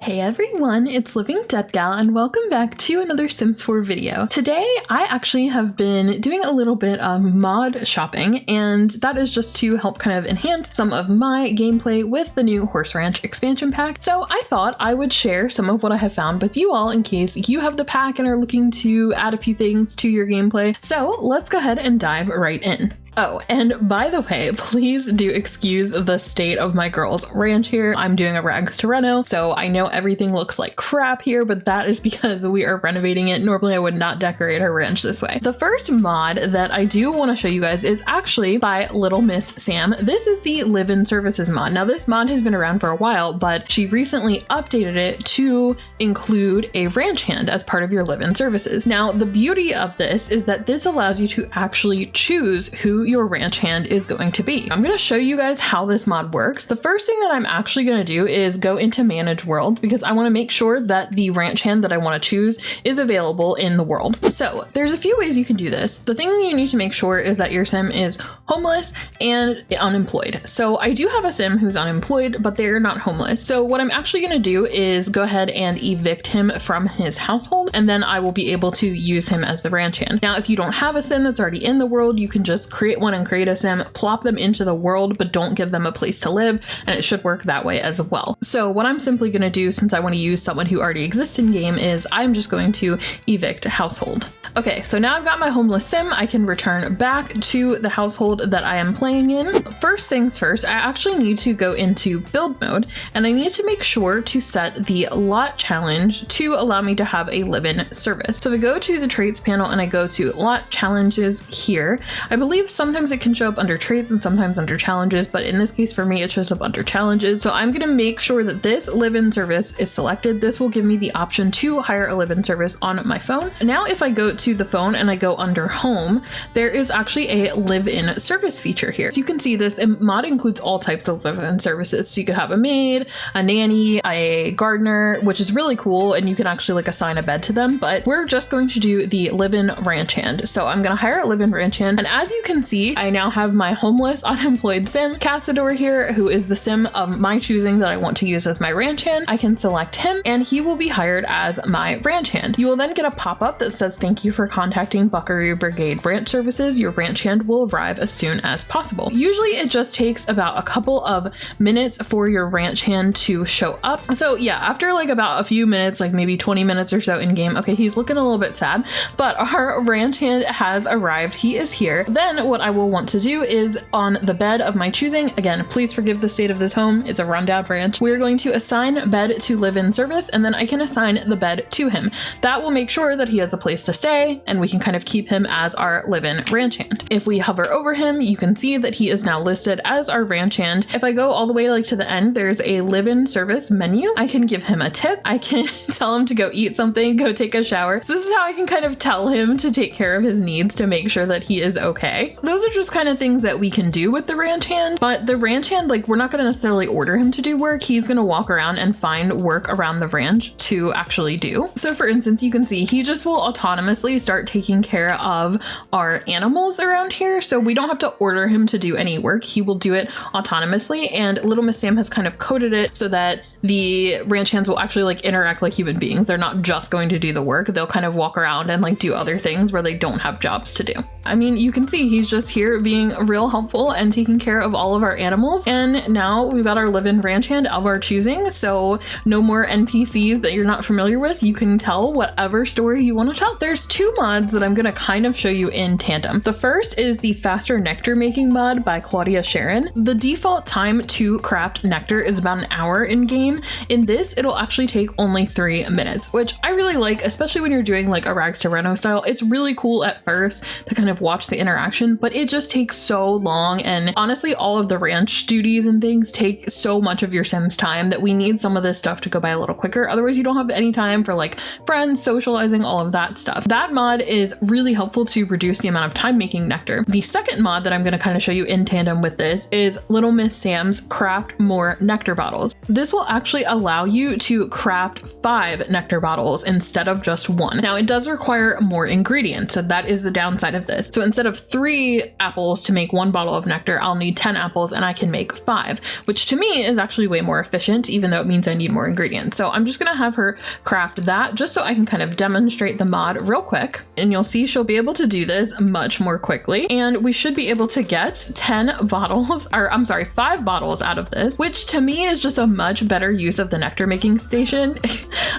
Hey everyone, it's Living Dead Gal and welcome back to another Sims 4 video. Today I actually have been doing a little bit of mod shopping, and that is just to help kind of enhance some of my gameplay with the new Horse Ranch expansion pack. So I thought I would share some of what I have found with you all in case you have the pack and are looking to add a few things to your gameplay. So let's go ahead and dive right in. Oh, and by the way, please do excuse the state of my girl's ranch here. I'm doing a rags to reno, so I know everything looks like crap here, but that is because we are renovating it. Normally I would not decorate her ranch this way. The first mod that I do want to show you guys is actually by Little Miss Sam. This is the live-in services mod. Now this mod has been around for a while, but she recently updated it to include a ranch hand as part of your live-in services. Now the beauty of this is that this allows you to actually choose who your ranch hand is going to be. I'm going to show you guys how this mod works. The first thing that I'm actually going to do is go into manage worlds because I want to make sure that the ranch hand that I want to choose is available in the world. So there's a few ways you can do this. The thing you need to make sure is that your sim is homeless and unemployed. So I do have a sim who's unemployed, but they're not homeless. So what I'm actually going to do is go ahead and evict him from his household, and then I will be able to use him as the ranch hand. Now, if you don't have a sim that's already in the world, you can just create one and create a sim, plop them into the world, but don't give them a place to live, and it should work that way as well. So what I'm simply going to do, since I want to use someone who already exists in game, is I'm just going to evict household. Okay, so now I've got my homeless sim. I can return back to the household that I am playing in. First things first, I actually need to go into build mode, and I need to make sure to set the lot challenge to allow me to have a live-in service. So if I go to the traits panel and I go to lot challenges here, I believe sometimes it can show up under traits and sometimes under challenges, but in this case for me it shows up under challenges. So I'm going to make sure that this live-in service is selected. This will give me the option to hire a live-in service on my phone. Now if I go to the phone and I go under home, there is actually a live-in service feature here. So you can see this mod includes all types of live-in services. So you could have a maid, a nanny, a gardener, which is really cool, and you can actually like assign a bed to them, but we're just going to do the live-in ranch hand. So I'm going to hire a live-in ranch hand, and as you can see, I now have my homeless unemployed sim Cassador here, who is the sim of my choosing that I want to use as my ranch hand. I can select him and he will be hired as my ranch hand. You will then get a pop-up that says thank you for contacting Buckaroo Brigade Ranch Services. Your ranch hand will arrive as soon as possible. Usually it just takes about a couple of minutes for your ranch hand to show up. So yeah, after like about a few minutes, like maybe 20 minutes or so in game, okay, he's looking a little bit sad, but our ranch hand has arrived. He is here. Then what I will want to do is on the bed of my choosing, again, please forgive the state of this home, it's a rundown ranch, we're going to assign bed to live-in service, and then I can assign the bed to him. That will make sure that he has a place to stay and we can kind of keep him as our live-in ranch hand. If we hover over him, you can see that he is now listed as our ranch hand. If I go all the way like to the end, there's a live-in service menu. I can give him a tip. I can tell him to go eat something, go take a shower. So this is how I can kind of tell him to take care of his needs to make sure that he is okay. Those are just kind of things that we can do with the ranch hand, but the ranch hand, like, we're not going to necessarily order him to do work. He's going to walk around and find work around the ranch to actually do. So for instance, you can see he just will autonomously start taking care of our animals around here. So we don't have to order him to do any work. He will do it autonomously, and Little Miss Sam has kind of coded it so that the ranch hands will actually like interact like human beings. They're not just going to do the work. They'll kind of walk around and like do other things where they don't have jobs to do. I mean, you can see he's just here being real helpful and taking care of all of our animals. And now we've got our live-in ranch hand of our choosing. So no more NPCs that you're not familiar with. You can tell whatever story you want to tell. There's two mods that I'm going to kind of show you in tandem. The first is the faster nectar-making mod by Claudia Sharon. The default time to craft nectar is about an hour in game. In this, it'll actually take only 3 minutes, which I really like, especially when you're doing like a rags to reno style. It's really cool at first to kind of watch the interaction, but it just takes so long. And honestly, all of the ranch duties and things take so much of your sim's time that we need some of this stuff to go by a little quicker. Otherwise, you don't have any time for like friends, socializing, all of that stuff. That mod is really helpful to reduce the amount of time making nectar. The second mod that I'm going to kind of show you in tandem with this is Little Miss Sam's Craft More Nectar Bottles. This will actually allow you to craft 5 nectar bottles instead of just 1. Now it does require more ingredients, so that is the downside of this. So instead of 3 apples to make 1 bottle of nectar, I'll need 10 apples and I can make 5, which to me is actually way more efficient, even though it means I need more ingredients. So I'm just gonna have her craft that just so I can kind of demonstrate the mod real quick, and you'll see she'll be able to do this much more quickly, and we should be able to get 10 bottles, or I'm sorry, 5 bottles out of this, which to me is just a much better use of the nectar making station,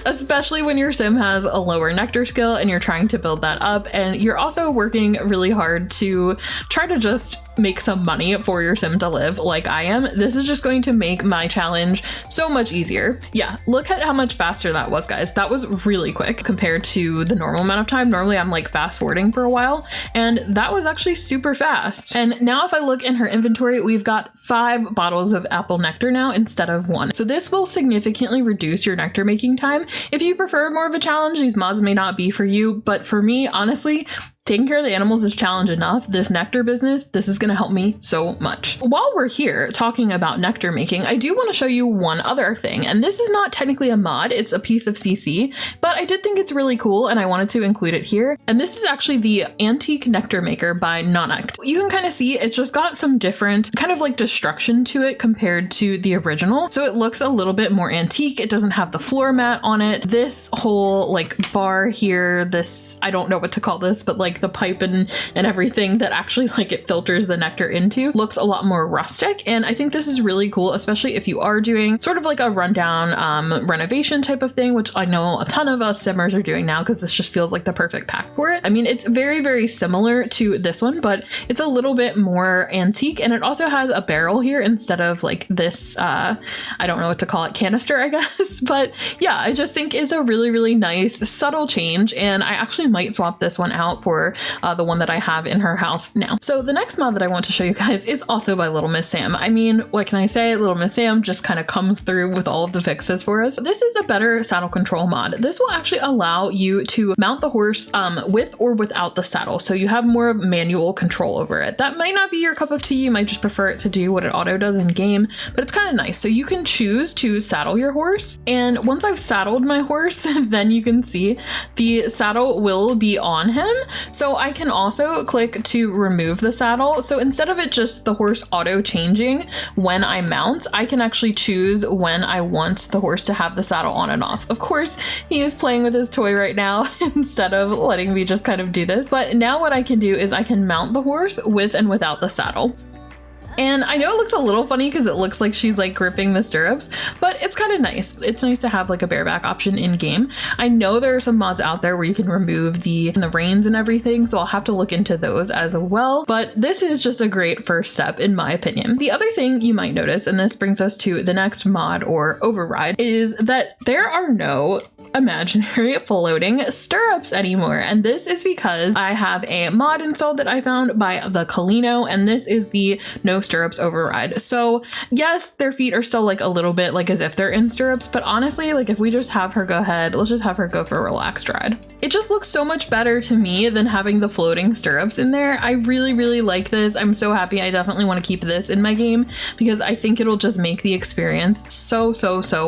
especially when your sim has a lower nectar skill and you're trying to build that up, and you're also working really hard to try to just make some money for your sim to live like I am. This is just going to make my challenge so much easier. Yeah, look at how much faster that was, guys. That was really quick compared to the normal amount of time. Normally I'm like fast forwarding for a while, and that was actually super fast. And now if I look in her inventory, we've got 5 bottles of apple nectar now instead of 1. So this will significantly reduce your nectar making time. If you prefer more of a challenge, these mods may not be for you, but for me, honestly, taking care of the animals is challenge enough. This nectar business, this is going to help me so much. While we're here talking about nectar making, I do want to show you one other thing, and this is not technically a mod, it's a piece of CC, but I did think it's really cool and I wanted to include it here. And this is actually the Antique Nectar Maker by Nonect. You can kind of see it's just got some different kind of like destruction to it compared to the original. So it looks a little bit more antique. It doesn't have the floor mat on it. This whole like bar here, this, I don't know what to call this, but like the pipe and everything that actually like it filters the nectar into looks a lot more rustic, and I think this is really cool, especially if you are doing sort of like a rundown renovation type of thing, which I know a ton of us simmers are doing now because this just feels like the perfect pack for it. I mean, it's very, very similar to this one, but it's a little bit more antique, and it also has a barrel here instead of like this I don't know what to call it, canister, I guess. But yeah, I just think it's a really, really nice subtle change, and I actually might swap this one out for the one that I have in her house now. So the next mod that I want to show you guys is also by Little Miss Sam. I mean, what can I say? Little Miss Sam just kind of comes through with all of the fixes for us. This is a better saddle control mod. This will actually allow you to mount the horse with or without the saddle, so you have more of manual control over it. That might not be your cup of tea. You might just prefer it to do what it auto does in game, but it's kind of nice. So you can choose to saddle your horse, and once I've saddled my horse, then you can see the saddle will be on him. So I can also click to remove the saddle. So instead of it just the horse auto changing when I mount, I can actually choose when I want the horse to have the saddle on and off. Of course, he is playing with his toy right now instead of letting me just kind of do this. But now what I can do is I can mount the horse with and without the saddle. And I know it looks a little funny because it looks like she's like gripping the stirrups, but it's kind of nice. It's nice to have like a bareback option in game. I know there are some mods out there where you can remove the reins and everything, so I'll have to look into those as well. But this is just a great first step in my opinion. The other thing you might notice, and this brings us to the next mod or override, is that there are no imaginary floating stirrups anymore. And this is because I have a mod installed that I found by the Colino, and this is the no stirrups override. So yes, their feet are still like a little bit like as if they're in stirrups, but honestly, like if we just have her go ahead, let's just have her go for a relaxed ride. It just looks so much better to me than having the floating stirrups in there. I really, really like this. I'm so happy. I definitely want to keep this in my game because I think it'll just make the experience so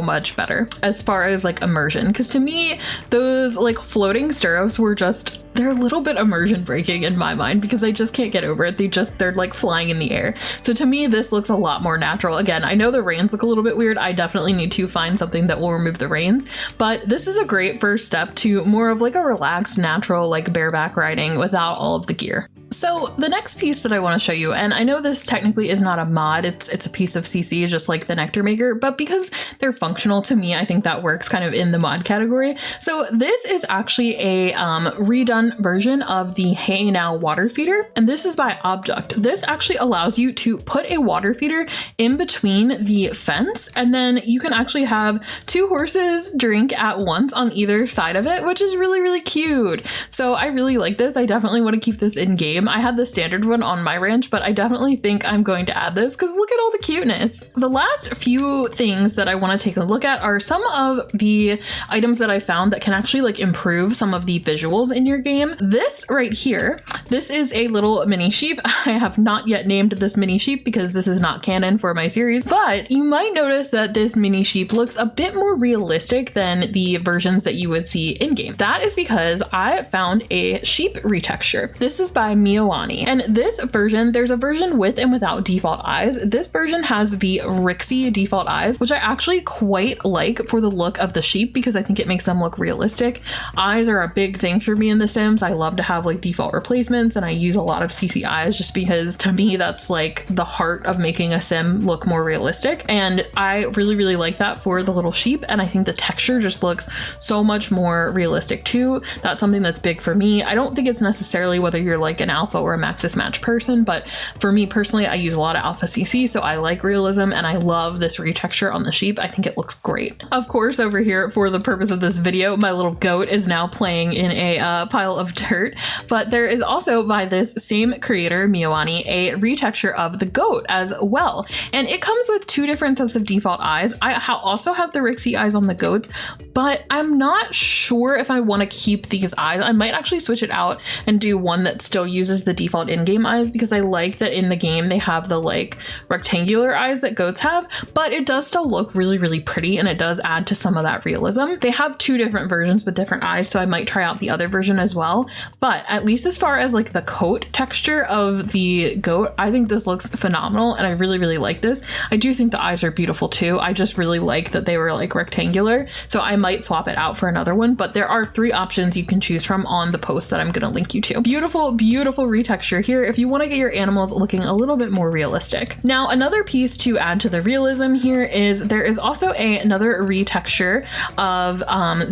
much better as far as like immersion. Because to me, those like floating stirrups were just, they're a little bit immersion breaking in my mind because I just can't get over it. They're like flying in the air. So to me, this looks a lot more natural. Again, I know the reins look a little bit weird. I definitely need to find something that will remove the reins, but this is a great first step to more of like a relaxed, natural, like bareback riding without all of the gear. So the next piece that I want to show you, and I know this technically is not a mod, it's a piece of CC just like the Nectar Maker, but because they're functional to me, I think that works kind of in the mod category. So this is actually a redone version of the Hey Now water feeder, and this is by Object. This actually allows you to put a water feeder in between the fence, and then you can actually have 2 horses drink at once on either side of it, which is really, really cute. So I really like this. I definitely want to keep this in game. I had the standard one on my ranch, but I definitely think I'm going to add this because look at all the cuteness. The last few things that I want to take a look at are some of the items that I found that can actually like improve some of the visuals in your game. This right here, this is a little mini sheep. I have not yet named this mini sheep because this is not canon for my series, but you might notice that this mini sheep looks a bit more realistic than the versions that you would see in game. That is because I found a sheep retexture. This is by Mioani, and this version, there's a version with and without default eyes. This version has the Rixie default eyes, which I actually quite like for the look of the sheep because I think it makes them look realistic. Eyes are a big thing for me in The Sims. I love to have like default replacements, and I use a lot of CC eyes just because to me that's like the heart of making a sim look more realistic, and I really like that for the little sheep, and I think the texture just looks so much more realistic too. That's something that's big for me. I don't think it's necessarily whether you're like an alpha or a Maxis Match person, but for me personally, I use a lot of alpha CC, so I like realism, and I love this retexture on the sheep. I think it looks great. Of course, over here for the purpose of this video, my little goat is now playing in a pile of dirt, but there is also by this same creator, Mioani, a retexture of the goat as well, and it comes with two different sets of default eyes. I also have the Rixie eyes on the goats, but I'm not sure if I want to keep these eyes. I might actually switch it out and do one that still uses the default in-game eyes because I like that in the game they have the like rectangular eyes that goats have, but it does still look really pretty, and it does add to some of that realism. They have two different versions with different eyes, so I might try out the other version as well, but at least as far as like the coat texture of the goat, I think this looks phenomenal, and I really like this. I do think the eyes are beautiful too. I just really like that they were like rectangular, so I might swap it out for another one, but there are 3 options you can choose from on the post that I'm going to link you to. Beautiful retexture here if you want to get your animals looking a little bit more realistic. Now, another piece to add to the realism here is there is also another retexture of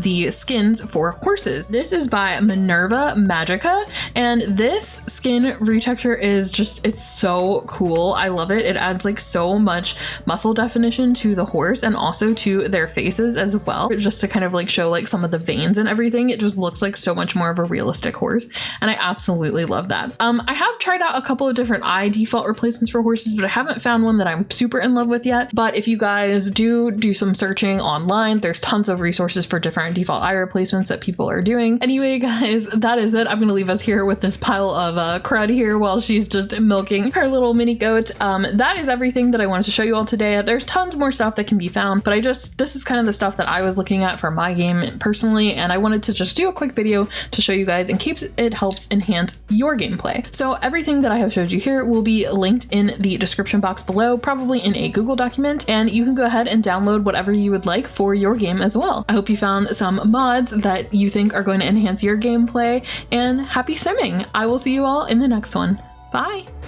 the skins for horses. This is by Minerva Magica, and this skin retexture is just, it's so cool. I love it. It adds like so much muscle definition to the horse and also to their faces as well, just to kind of like show like some of the veins and everything. It just looks like so much more of a realistic horse, and I absolutely love that. I have tried out a couple of different eye default replacements for horses, but I haven't found one that I'm super in love with yet. But if you guys do some searching online, there's tons of resources for different default eye replacements that people are doing. Anyway, guys, that is it. I'm gonna leave us here with this pile of crud here while she's just milking her little mini goat. That is everything that I wanted to show you all today. There's tons more stuff that can be found, but this is kind of the stuff that I was looking at for my game personally, and I wanted to just do a quick video to show you guys in case it helps enhance your gameplay. So everything that I have showed you here will be linked in the description box below, probably in a Google document, and you can go ahead and download whatever you would like for your game as well. I hope you found some mods that you think are going to enhance your gameplay, and happy simming! I will see you all in the next one. Bye!